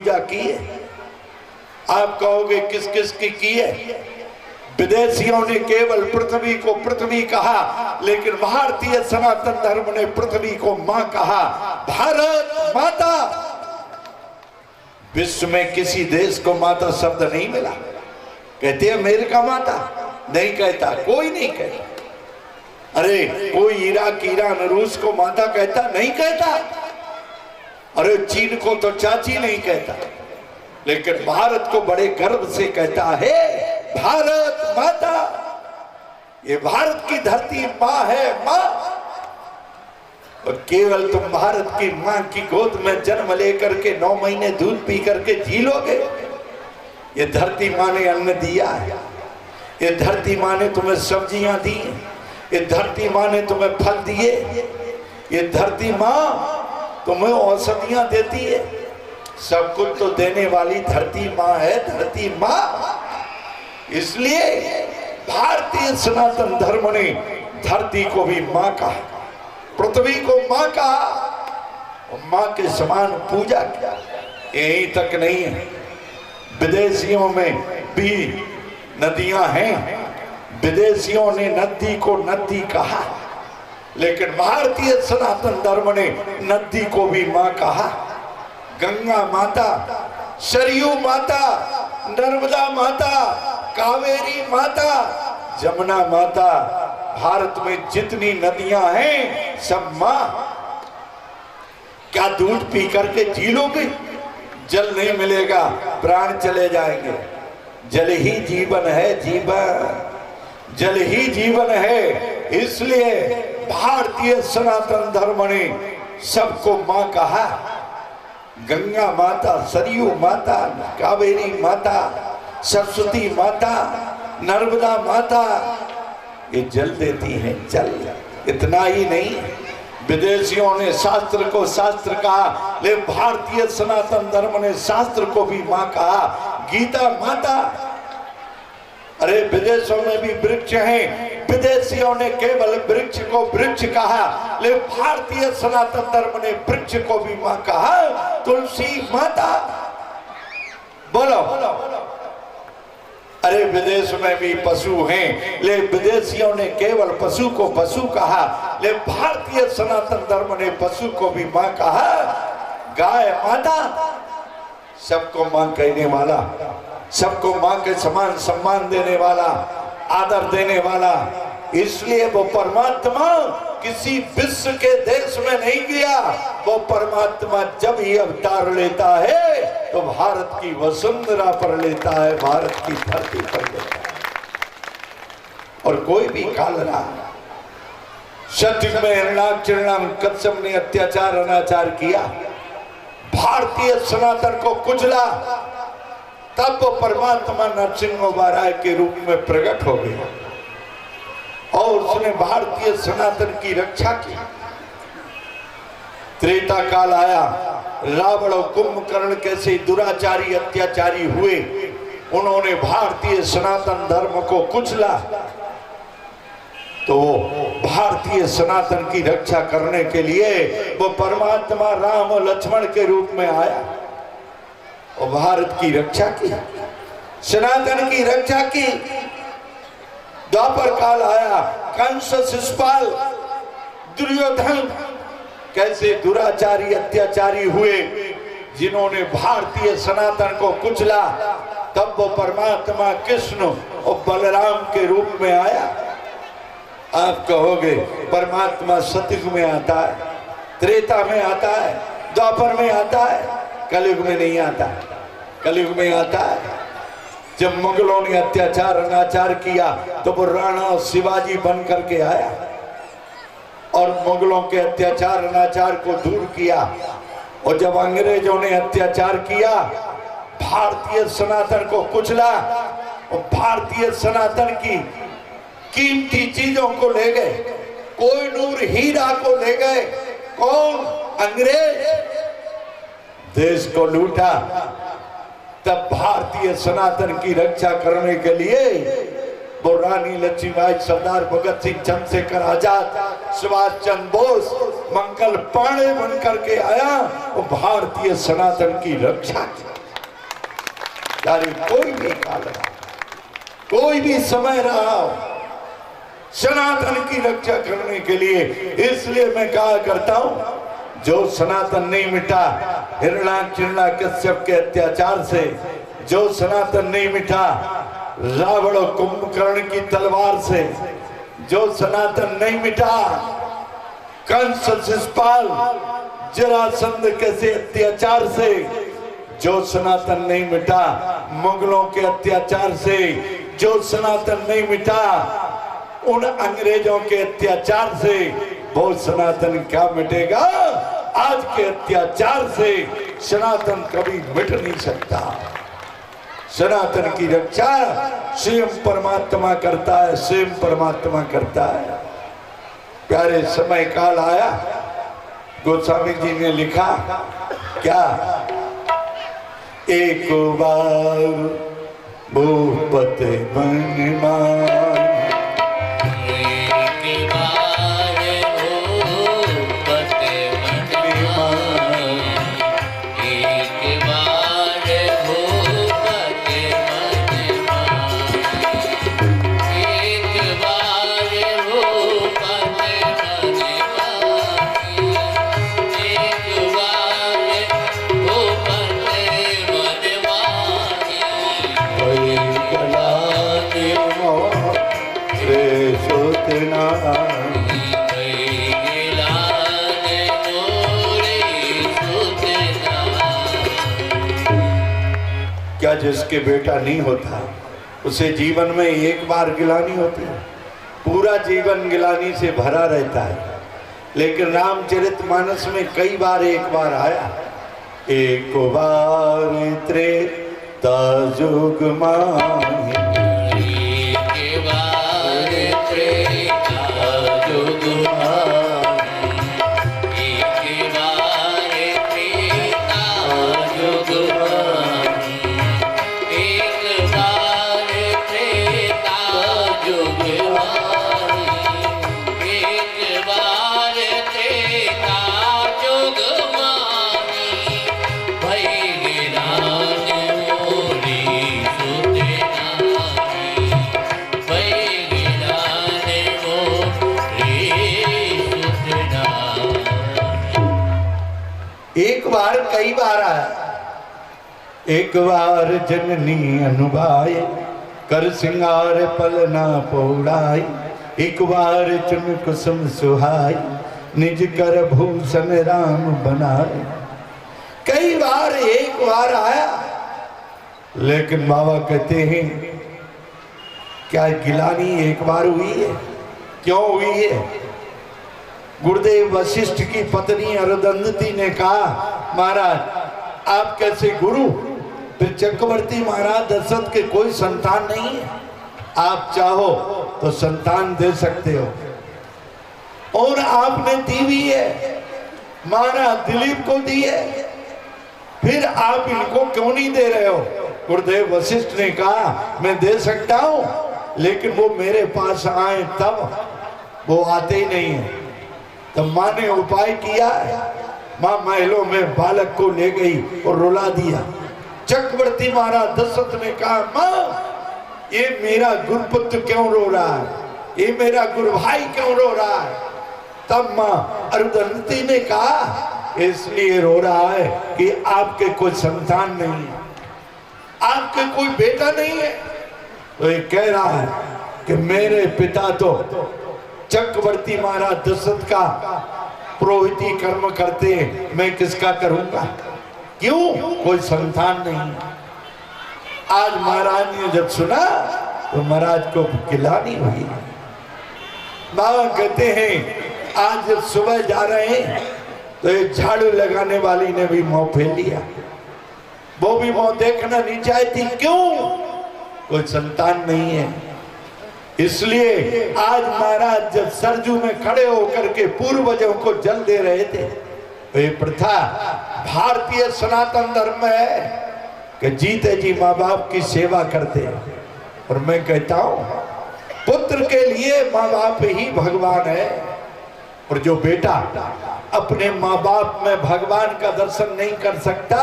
पूजा की है। आप कहोगे किस किस की है? विदेशियों ने केवल पृथ्वी को पृथ्वी कहा, लेकिन भारतीय सनातन धर्म ने पृथ्वी को मां कहा। भारत माता। विश्व में किसी देश को माता शब्द नहीं मिला। कहते अमेरिका माता, नहीं कहता, कोई नहीं कहता। अरे कोई इराक, ईरान, रूस को माता कहता? नहीं कहता। अरे चीन को तो चाची नहीं कहता, लेकिन भारत को बड़े गर्व से कहता है भारत माता। ये भारत की धरती मां है, मां। और केवल तुम भारत की मां की गोद में जन्म लेकर के 9 महीने दूध पी करके जी लोगे? ये धरती मां ने अन्न दिया है, ये धरती मां ने तुम्हें सब्जियां दी, ये धरती मां ने तुम्हें फल दिए, ये धरती मां तुम्हें औषधियां देती है। सब कुछ तो देने वाली धरती मां है, धरती मां। इसलिए भारतीय सनातन धर्म ने धरती को भी मां कहा, पृथ्वी को मां कहा और मां के समान पूजा किया। यही तक नहीं है, विदेशियों में भी नदियां हैं। विदेशियों ने नदी को नदी कहा, लेकिन भारतीय सनातन धर्म ने नदी को भी मां कहा। गंगा माता, सरयू माता, नर्मदा माता, कावेरी माता, जमुना माता। भारत में जितनी नदियां हैं सब मां। क्या दूध पी करके जी लोगे? जल नहीं मिलेगा, प्राण चले जाएंगे। जल ही जीवन है, जीवन जल ही जीवन है। इसलिए भारतीय सनातन धर्म ने सबको मां कहा। गंगा माता, सरयू माता, कावेरी माता, सरस्वती माता, नर्मदा माता, ये जल देती है, जल। इतना ही नहीं, विदेशियों ने शास्त्र को शास्त्र कहा, लेकिन भारतीय सनातन धर्म ने शास्त्र को भी मां कहा। गीता माता। अरे विदेशों में भी वृक्ष हैं, विदेशियों ने केवल वृक्ष को वृक्ष कहा, लेकिन भारतीय सनातन धर्म ने वृक्ष को भी मां कहा। तुलसी माता। बोलो। अरे विदेश में भी पशु हैं, लेकिन विदेशियों ने केवल पशु को पशु कहा, लेकिन भारतीय सनातन धर्म ने पशु को भी मां कहा। गाय माता। सबको मां कहने वाला, सबको मां के समान सम्मान देने वाला, आदर देने वाला। इसलिए वो परमात्मा किसी विश्व के देश में नहीं गया। वो परमात्मा जब ही अवतार लेता है तो भारत की वसुंधरा पर लेता है, भारत की धरती पर लेता है। और कोई भी काल रहा, सत्युग में हिरण्याक्ष कश्यप ने अत्याचार अनाचार किया, भारतीय सनातन को कुचला, तब वो परमात्मा नरसिंह वाराय के रूप में प्रकट हो गया और उसने भारतीय सनातन की रक्षा की। त्रेता काल आया, रावण और कुंभकर्ण कैसे दुराचारी अत्याचारी हुए, उन्होंने भारतीय सनातन धर्म को कुचला, तो भारतीय सनातन की रक्षा करने के लिए वो परमात्मा राम और लक्ष्मण के रूप में आया और भारत की रक्षा की, सनातन की रक्षा की। द्वापर काल आया, कंस, शिशुपाल, दुर्योधन कैसे दुराचारी अत्याचारी हुए, जिन्होंने भारतीय सनातन को कुचला, तब वो परमात्मा कृष्ण और बलराम के रूप में आया। आप कहोगे परमात्मा सतयुग में आता है, त्रेता में आता है, द्वापर में आता है, कलयुग में नहीं आता। कलयुग में आता है जब मुगलों ने अत्याचार अनाचार किया, तो वो राणा और शिवाजी बन करके आया और मुगलों के अत्याचार अनाचार को दूर किया। और जब अंग्रेजों ने अत्याचार किया, भारतीय सनातन को कुचला और भारतीय सनातन की कीमती चीजों को ले गए। कोई नूर हीरा को ले गए। कौन? अंग्रेज। देश को लूटा। तब भारतीय सनातन की रक्षा करने के लिए वो रानी लक्ष्मीबाई, सरदार भगत सिंह, चंद्रशेखर आजाद, सुभाष चंद्र बोस, मंगल पांडे बन करके आया, वो भारतीय सनातन की रक्षा की। यानी कोई भी काल रहा, कोई भी समय रहा हो, सनातन की रक्षा करने के लिए। इसलिए मैं कहा करता हूं, जो सनातन नहीं मिटा हिरण्याकश्यप के अत्याचार से, जो सनातन नहीं मिटा रावण और कुंभकर्ण की तलवार से, जो सनातन नहीं मिटा कंस, शिशुपाल, जरासंध कैसे अत्याचार से, जो सनातन नहीं मिटा मुगलों के अत्याचार से, जो सनातन नहीं मिटा उन अंग्रेजों के अत्याचार से, वो सनातन क्या मिटेगा? आज के अत्याचार से सनातन कभी मिट नहीं सकता। सनातन की रक्षा स्वयं परमात्मा करता है, स्वयं परमात्मा करता है। प्यारे समय काल आया, गोस्वामी जी ने लिखा क्या? एक बार भूपति बन मान, क्या जिसके बेटा नहीं होता उसे जीवन में एक बार गिलानी होती है? पूरा जीवन गिलानी से भरा रहता है। लेकिन रामचरितमानस में कई बार एक बार आया, एक बार त्रेता जुग माही, एक बार त्रेता जुग माही, एक बार त्रेता जुग माही, एक बार त्रेता जुग माही, एक बार त्रेता जुग माही, भई गिलान मोरी सुत नारी, भई गिलान मोरी सुत नारी। एक बार कई बार आया, एक बार जननी अनुभाय, कर सिंगार पलना पौड़ाई, एक बार चुन कुसुम सुहाई, निज कर भूषण राम बनाए। कई बार एक बार आया, लेकिन बाबा कहते हैं क्या गिलानी एक बार हुई है? क्यों हुई है? गुरुदेव वशिष्ठ की पत्नी अरुंधति ने कहा, महाराज आप कैसे गुरु? फिर चक्रवर्ती महाराज दशरथ के कोई संतान नहीं है, आप चाहो तो संतान दे सकते हो, और आपने दी भी है, महाराज दिलीप को दी है, फिर आप इनको क्यों नहीं दे रहे हो? गुरुदेव वशिष्ठ ने कहा मैं दे सकता हूं, लेकिन वो मेरे पास आए तब, वो आते ही नहीं है। तो माँ ने उपाय किया, माँ महलों में बालक को ले गई और रुला दिया। चक्रवर्ती महाराज दशरथ ने कहा, माँ ये मेरा गुरुपुत्र क्यों रो रहा है, ये मेरा गुरु भाई क्यों रो रहा है? तब माँ अरुंधति ने कहा, इसलिए रो रहा है कि आपके कोई संतान नहीं है, आपके कोई बेटा नहीं है। तो ये कह रहा है कि मेरे पिता तो चक्रवर्ती महाराज दशरथ का पुरोहिती कर्म करते हैं, मैं किसका करूंगा? क्यों? कोई संतान नहीं। आज महाराज ने जब सुना तो महाराज को गिलानी हुई। बाबा कहते हैं आज जब सुबह जा रहे हैं तो एक झाड़ू लगाने वाली ने भी मुंह फेर लिया, वो भी मुंह देखना नहीं चाहती। क्यों? कोई संतान नहीं है। इसलिए आज महाराज जब सरजू में खड़े होकर के पूर्वजों को जल दे रहे थे, तो ये प्रथा भारतीय सनातन धर्म में है कि जीते जी माँ बाप की सेवा करते हैं। और मैं कहता हूं लिए माँ बाप ही भगवान है। और जो बेटा अपने माँ बाप में भगवान का दर्शन नहीं कर सकता,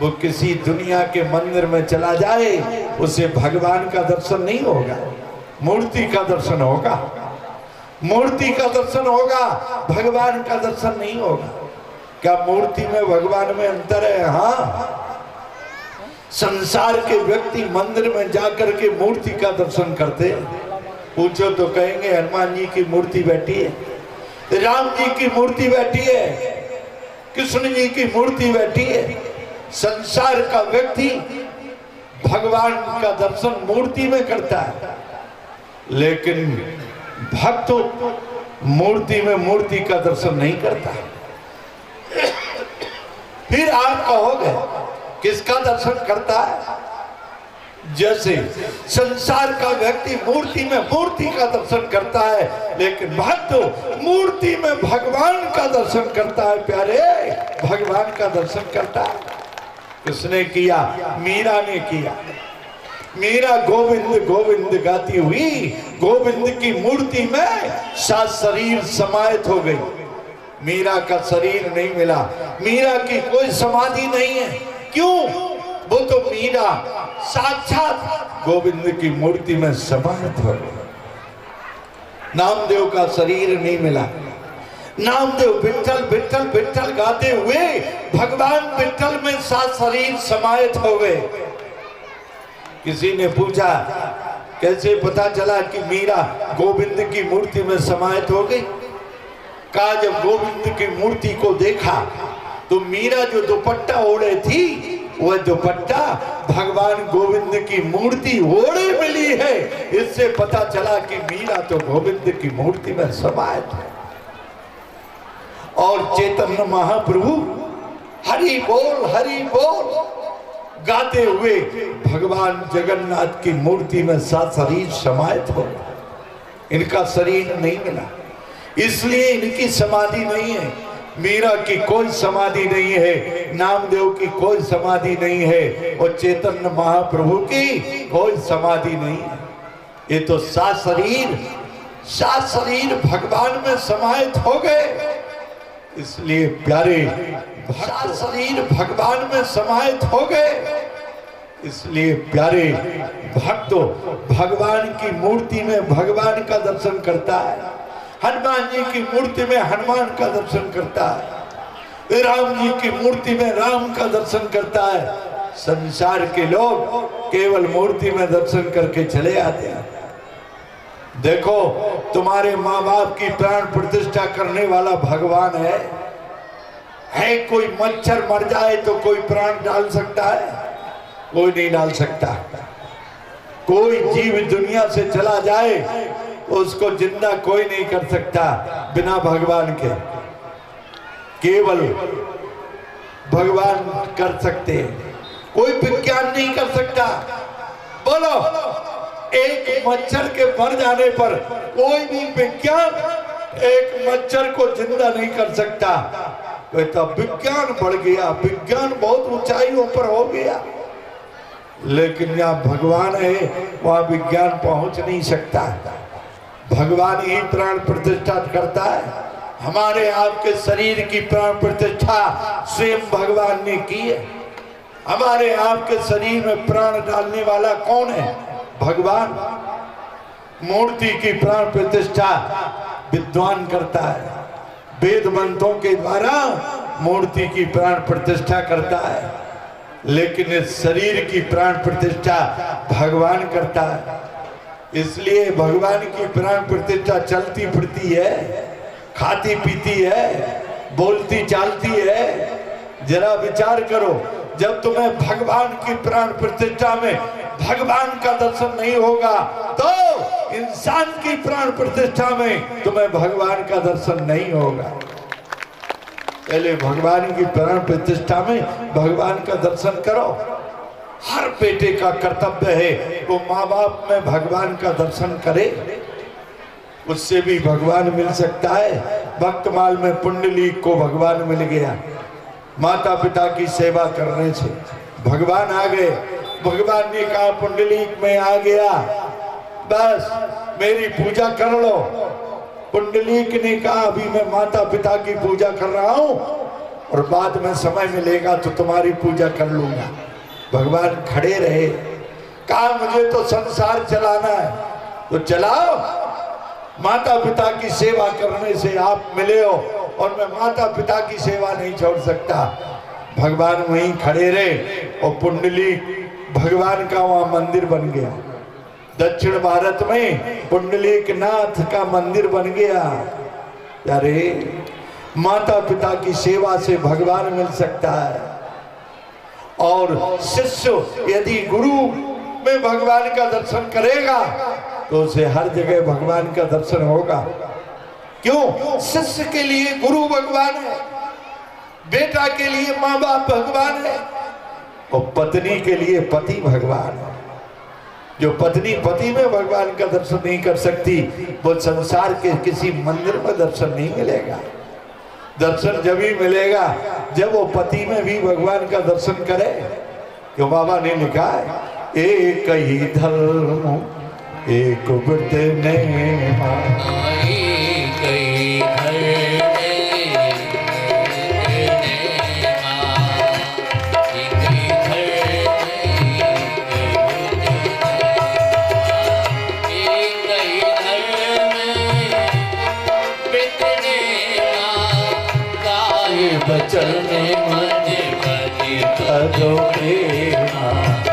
वो किसी दुनिया के मंदिर में चला जाए, उसे भगवान का दर्शन नहीं होगा, मूर्ति का दर्शन होगा। मूर्ति का दर्शन होगा, भगवान का दर्शन नहीं होगा। क्या मूर्ति में भगवान में अंतर है? हाँ। संसार के व्यक्ति मंदिर में जाकर के मूर्ति का दर्शन करते, पूछो तो कहेंगे हनुमान जी की मूर्ति बैठी है, राम जी की मूर्ति बैठी है, कृष्ण जी की मूर्ति बैठी है। संसार का व्यक्ति भगवान का दर्शन मूर्ति में करता है, लेकिन भक्त मूर्ति में मूर्ति का दर्शन नहीं करता। फिर आप कहोगे किसका दर्शन करता है? जैसे संसार का व्यक्ति मूर्ति में मूर्ति का दर्शन करता है, लेकिन भक्त मूर्ति में भगवान का दर्शन करता है। प्यारे, भगवान का दर्शन करता है। किसने किया? मीरा ने किया। मीरा गोविंद गोविंद गाती हुई गोविंद की मूर्ति में सात शरीर समाहित हो गई। मीरा का शरीर नहीं मिला, मीरा की कोई समाधि नहीं है। क्यों? वो तो मीरा साक्षात गोविंद की मूर्ति में समाहित हो गई। नामदेव का शरीर नहीं मिला। नामदेव विठ्ठल विठ्ठल विठ्ठल गाते हुए भगवान विठ्ठल में सात शरीर समाहित हो गए। किसी ने पूछा कैसे पता चला कि मीरा गोविंद की मूर्ति में समाहित हो गई? कहा जब गोविंद की मूर्ति को देखा तो मीरा जो दुपट्टा ओढ़े थी, वह दुपट्टा भगवान गोविंद की मूर्ति ओढ़े मिली है। इससे पता चला कि मीरा तो गोविंद की मूर्ति में समाहित है। और चैतन्य महाप्रभु हरि बोल गाते हुए भगवान जगन्नाथ की मूर्ति में सात शरीर समाहित हो। इनका शरीर नहीं मिला, इसलिए इनकी समाधि नहीं है। मीरा की कोई समाधि नहीं है, नामदेव की कोई समाधि नहीं है, और चैतन्य महाप्रभु की कोई समाधि नहीं है। ये तो सात शरीर भगवान में समाहित हो गए। इसलिए प्यारे, सात शरीर भगवान में समाहित हो गए। इसलिए प्यारे भक्तों, भगवान की मूर्ति में भगवान का दर्शन करता है, हनुमान जी की मूर्ति में हनुमान का दर्शन करता है, राम जी की मूर्ति में राम का दर्शन करता है। संसार के लोग केवल मूर्ति में दर्शन करके चले आते हैं। देखो, तुम्हारे माँ बाप की प्राण प्रतिष्ठा करने वाला भगवान है। कोई मच्छर मर जाए तो कोई प्राण डाल सकता है? कोई नहीं डाल सकता। कोई जीव दुनिया से चला जाए उसको जिंदा कोई नहीं कर सकता बिना भगवान के। केवल भगवान कर सकते हैं, कोई विज्ञान नहीं कर सकता। बोलो, एक मच्छर के मर जाने पर कोई भी विज्ञान एक मच्छर को जिंदा नहीं कर सकता। तो विज्ञान बढ़ गया, विज्ञान बहुत ऊंचाइयों पर हो गया, लेकिन जहाँ भगवान है वहाँ विज्ञान पहुंच नहीं सकता। भगवान ही प्राण प्रतिष्ठा करता है। हमारे आपके शरीर की प्राण प्रतिष्ठा स्वयं भगवान ने की है। हमारे आपके शरीर में प्राण डालने वाला कौन है? भगवान। मूर्ति की प्राण प्रतिष्ठा विद्वान करता है, वेद मंत्रों के द्वारा मूर्ति की प्राण प्रतिष्ठा करता है, लेकिन इस शरीर की प्राण प्रतिष्ठा भगवान करता है। इसलिए भगवान की प्राण प्रतिष्ठा चलती फिरती है, खाती पीती है, बोलती चालती है। जरा विचार करो, जब तुम्हें भगवान की प्राण प्रतिष्ठा में भगवान का दर्शन नहीं होगा तो इंसान की प्राण प्रतिष्ठा में तुम्हें भगवान का दर्शन नहीं होगा। पहले भगवान की प्राण प्रतिष्ठा में भगवान का दर्शन करो। हर बेटे का कर्तव्य है वो माँ बाप में भगवान का दर्शन करे, उससे भी भगवान मिल सकता है। भक्तमाल में पुंडलीक को भगवान मिल गया, माता पिता की सेवा करने से भगवान आ गए। भगवान ने कहा पुंडलीक में आ गया, बस मेरी पूजा कर लो। पुंडलीक ने कहा अभी मैं माता पिता की पूजा कर रहा हूं और बाद में समय मिलेगा तो तुम्हारी पूजा कर लूंगा। भगवान खड़े रहे, कहा मुझे तो संसार चलाना है तो चलाओ, माता पिता की सेवा करने से आप मिले हो और मैं माता पिता की सेवा नहीं छोड़ सकता। भगवान वहीं खड़े रहे और पुंडलीक भगवान का वहां मंदिर बन गया। दक्षिण भारत में पुंडलीक नाथ का मंदिर बन गया। अरे माता पिता की सेवा से भगवान मिल सकता है और शिष्य यदि गुरु में भगवान का दर्शन करेगा तो उसे हर जगह भगवान का दर्शन होगा। क्यों? शिष्य के लिए गुरु भगवान है, बेटा के लिए माँ बाप भगवान है और पत्नी के लिए पति भगवान है। जो पत्नी पति में भगवान का दर्शन नहीं कर सकती वो संसार के किसी मंदिर में दर्शन नहीं मिलेगा। दर्शन जब ही मिलेगा जब वो पति में भी भगवान का दर्शन करे। क्यों? बाबा ने लिखा है एक ही धर्म एक व्रत नेमा, बचने मन बनी प्रेमा।